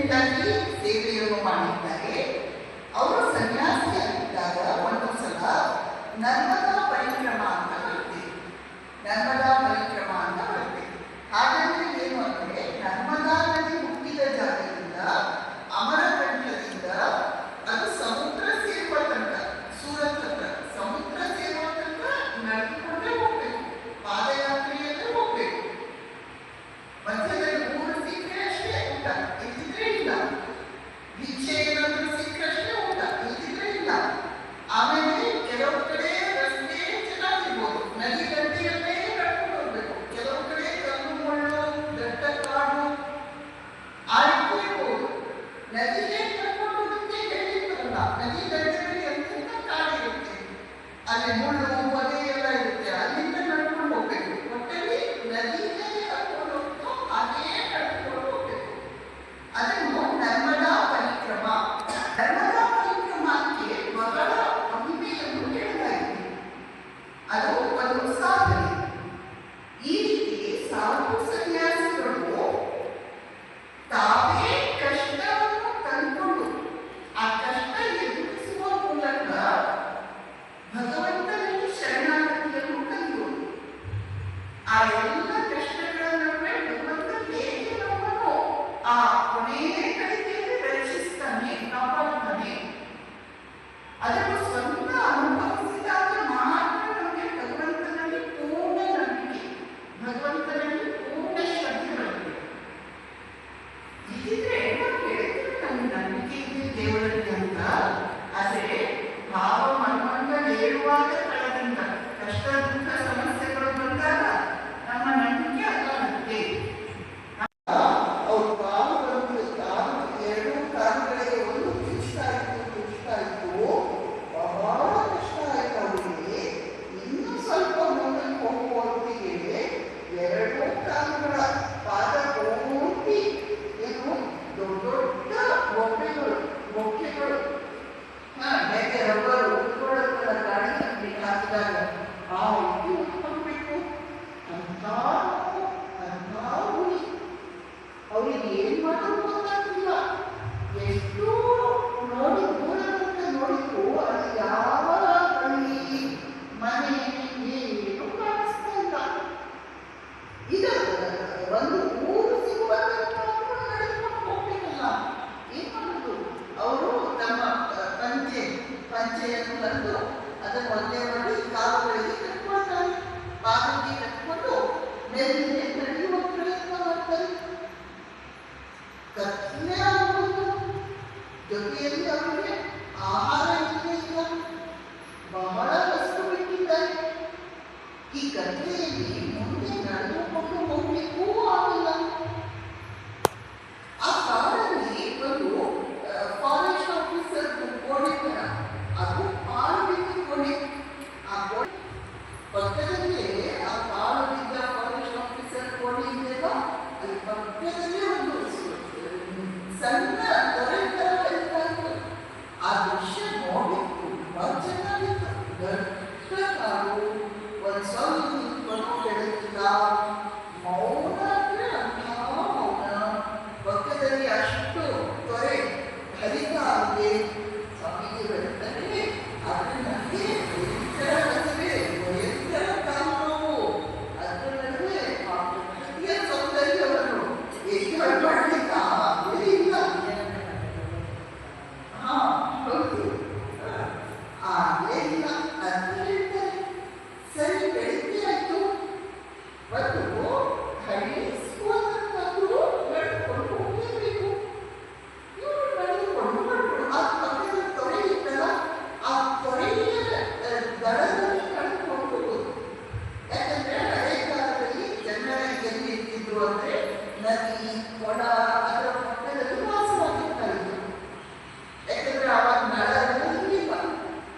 ಪ್ರೆಸಿಡೆಂಟಾಗಿ ಸೇವೆಯನ್ನು ಮಾಡಿದ್ದಾರೆ. ಅವರು ಸನ್ಯಾಸಿಯಾಗಿದ್ದಾಗ ಒಂದು ಸಲ ನರ್ಮದಾ ಪರಿಕ್ರಮ ಅಂತ ಬರುತ್ತೆ. ನರ್ಮದಾ ಪರಿಕ್ರಮ ಅಂತ ಬರುತ್ತೆ. ಹಾಗಾದ್ರೆ ಏನು ಅಂದರೆ ನರ್ಮದಾ ನದಿ ಹುಟ್ಟಿದ ಜಾಗದಿಂದ ಅಮರಕಂಠದಿಂದ ಅದು ಸಮುದ್ರ ಸೇರುವ ತನಕ, ಸೂರತ್ ಹತ್ರ ಸಮುದ್ರ ಸೇರುವ ತನಕ ನಡೆದುಕೊಂಡೇ ಹೋಗ್ಬೇಕು, ಪಾದಯಾತ್ರೆಯಲ್ಲೇ ಹೋಗ್ಬೇಕು. ಮಧ್ಯದಲ್ಲಿ ಊರು ಸಿಕ್ಕರೆ ಅಷ್ಟೇ ಊಟ, ಇದ್ದಿದ್ರೆ ಇಲ್ಲ. ಭಿಕ್ಷೆ ಏನಾದರೂ ಸಿಕ್ಕರಷ್ಟೇ ಊಟ, ಇದ್ದಿದ್ರೆ ಇಲ್ಲ. ಆಮೇಲೆ ಕೆಲವು ಕಡೆ ರಸ್ತೆ ಚೆನ್ನಾಗಿರ್ಬೋದು, ನದಿ ದಂಡೆಯಲ್ಲೇ ನಡ್ಕೊಂಡು ಹೋಗ್ಬೇಕು. ಕೆಲವು ಕಡೆ ಕಲ್ಲು ಮುಳ್ಳು ದಟ್ಟ ಕಾಡು ಆ ರೀತಿ ಇರ್ಬೋದು. ನದಿಗೆ ಕರ್ಕೊಂಡು ಹೋಗುತ್ತೆ ಹೇಳಿರ್ತಾರಲ್ಲ, ನದಿ ದಂಡೆಯಲ್ಲಿ ಎಂತೆಂಥ ಕಾಡಿರುತ್ತೆ, ಅಲ್ಲಿ ಮುಳ್ಳು ಹೊದೆ ಎಲ್ಲ ಇರುತ್ತೆ, ಅಲ್ಲಿಂದ ನಡ್ಕೊಂಡು ಹೋಗ್ಬೇಕು. ಒಟ್ಟಲ್ಲಿ ನದಿಗೆ ಕರ್ಕೊಂಡು ಹೋಗ್ತು ಹಾಗೇ ನಡ್ಕೊಂಡು ಹೋಗ್ಬೇಕು. ಅದನ್ನು ನರ್ಮದಾ ಪರಿಕ್ರಮ. ನರ್ಮದಾ ಪರಿಕ್ರಮಕ್ಕೆ ಬಹಳ ಮಹಿಮೆಯನ್ನು ಹೇಳಲಾಗಿದೆ. ಅದು ಒಂದು ಸಾಧನೆ. ಈ ರೀತಿ ಸಾಧು ಸನ್ಯಾಸಿಗಳು ತಾವೇ ಕಷ್ಟವನ್ನು ತಂದುಕೊಂಡು ಆ ಕಷ್ಟ ಎದುರಿಸುವ ಮೂಲಕ ಭಗವಂತನಲ್ಲಿ ಶರಣಾಗತಿಯನ್ನು ಕಲಿಯುವುದು. ಆ ಎಲ್ಲ ಕಷ್ಟಗಳ ನಡುವೆ ಭಗವಂತ ಹೇಗೆ ನಮ್ಮನ್ನು ಆ ಕೊನೆಯ ಕಡೆಯಲ್ಲಿ ರಕ್ಷಿಸ್ತಾನೆ, ಕಾಪಾಡ್ತಾನೆ, ಅದನ್ನು ಸ್ವಂತ ಅನುಭವಿಸಿದಾಗ ಮಾತ್ರ ನಮಗೆ ಭಗವಂತನಲ್ಲಿ ಪೂರ್ಣ ನಂಬಿಕೆ, ಭಗವಂತನಲ್ಲಿ ಪೂರ್ಣ ಶ್ರದ್ಧೆ ಬರುತ್ತೆ. ಇದಿದ್ರೆ ನಾವು ಹೇಳ್ತೀವಿ ನಮ್ಗೆ ನಂಬಿಕೆ ಇದೆ ದೇವರಲ್ಲಿ ಅಂತ, ಆದರೆ ಭಾವ ಮನೋಂಗ ಹೇಳುವಾಗ ಕಳೆದಿಂದ ಕಷ್ಟ ದುಃಖ ಸಮಸ್ಯೆಗಳು ಬಂದಾಗ ನಮ್ಮ ನಂಬಿಕೆ ಅಲ್ಲಾಗುತ್ತೆ. ಅವ್ರ ಕಾಲು ಬಂದು ಎರಡು ಕಾಲುಗಳಿಗೆ ಒಂದು ಚುಚ್ತಾ ಇತ್ತು, ಬಹಳ ಕಷ್ಟ ಆಯ್ತು ಅವರಿಗೆ. ಇನ್ನೂ ಸ್ವಲ್ಪ ಮುಂದಕ್ಕೆ ಹೋಗುವ ಹೊತ್ತಿಗೆ ಎರಡು ಕಾಲುಗಳ ಪಾದ ಪೂರ್ತಿ ಏನು ದೊಡ್ಡ ದೊಡ್ಡ ಮೊಕ್ಕೆಗಳು ಹೇಗೆ ರಬ್ಬರು ಉಟ್ಕೊಳ್ಳೋದಲ್ಲ ಗಾಡಿ ಹಾಕಿದಾಗ ಆ ಇದು ಉಟ್ಕೊಳ್ಬೇಕು ಅಂತ ಹುಳಿ. ಅವರಿಗೆ ಏನ್ ಮಾಡೋದು ಗೊತ್ತಾಗ್ತಿಲ್ಲ. ಎಷ್ಟು ನೋಡಿ ದೂರದಿಂದ ನೋಡಿದ್ರು ಅದು ಯಾವ ಹಳ್ಳಿ ಮನೆ ಏನು ಕಾಣಿಸ್ತಾ ಇಲ್ಲ. ಇದು ಒಂದು ಊರು ಸಿಗುವ ನಡೆದುಕೊಂಡು ಹೋಗ್ಬೇಕಲ್ಲ, ಏನ್ ಮಾಡೋದು? ಅವರು ತಮ್ಮ ಪಂಚೆಯನ್ನು ತಂದು ಅದನ್ನು ಒಂದೇ ಮಾಡಿ ಕಾಲುಗಳಿಗೆ ಕಟ್ಕೊಳ್ತಾರೆ, ಪಾದಕ್ಕೆ ಕಟ್ಕೊಂಡು ಮೇಲೆ ನಡೆಯುವ ಪ್ರಯತ್ನ ಮಾಡ್ತಾರೆ. ಕತ್ಲೆ ಆಗುವುದು, ಜೊತೆಯಲ್ಲಿ ಅವರಿಗೆ ಆಹಾರ ಇಲ್ಲ, ಬಹಳ ಕಷ್ಟ ಬಿಟ್ಟಿದ್ದಾರೆ. ಈ ಕತ್ಲೆಯಲ್ಲಿ ಮುಂದೆ ನಡೆದುಕೊಂಡು ಹೋಗ್ಲಿಕ್ಕೂ ಆಗಿಲ್ಲ. ಆ ಕಾಡಲ್ಲಿ ಒಂದು ಫಾರೆಸ್ಟ್ ಆಫೀಸರ್ ಕೋಣೆ ತರ, ಅದು ಕಾಡು ಬಿದ್ದ ಕೋಣೆ. ಆ ಕೋಣೆ ಪಕ್ಕದಲ್ಲೇ ಆ ಕಾಡು ಬಿದ್ದ ಫಾರೆಸ್ಟ್ ಆಫೀಸರ್ ಕೋಣೆ ಇದೆಯಲ್ಲ, ಅಲ್ಲಿ ಪಕ್ಕದಲ್ಲೇ ಒಂದು ಸಣ್ಣ